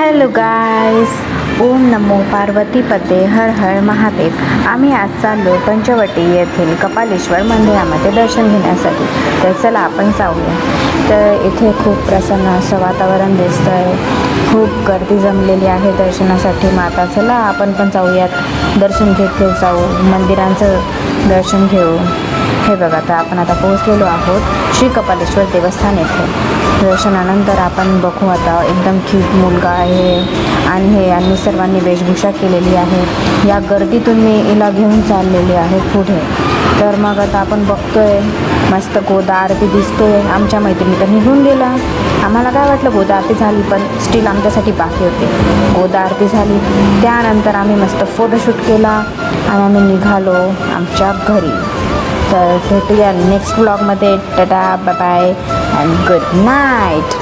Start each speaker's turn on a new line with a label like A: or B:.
A: Hello गाईस, ओम नमो पार्वती पते हर हर महादेव. आम्ही आज चाललो पंचवटी येथील कपालेश्वर मंदिरामध्ये दर्शन घेण्यासाठी. तर चला आपण जाऊया. तर इथे खूप प्रसन्न असं वातावरण दिसतं आहे. खूप गर्दी जमलेली आहे दर्शनासाठी. माता चला आपण पण जाऊयात, दर्शन घेत जाऊ, मंदिरांचं दर्शन घेऊ. हे बघा, तर आपण आता पोहोचलेलो आहोत श्री कपालेश्वर देवस्थान येथे. दर्शनानंतर आपण बघू आता एकदम क्यूट मुलगा आहे आणि यांनी सर्वांनी वेशभूषा केलेली आहे. या गर्दीतून मी हिला घेऊन चाललेली आहे पुढे. तर मग आता आपण बघतोय मस्त गोदा आरती दिसतोय. आमच्या मैत्रिणी तर निघून गेला. आम्हाला काय वाटलं गोदा आरती झाली, पण स्टील आमच्यासाठी बाकी होते. गोदा आरती झाली, त्यानंतर आम्ही मस्त फोटोशूट केला आणि आम्ही निघालो आमच्या घरी. तर भेटूया नेक्स्ट व्लॉगमध्ये. Tata, bye bye and good night.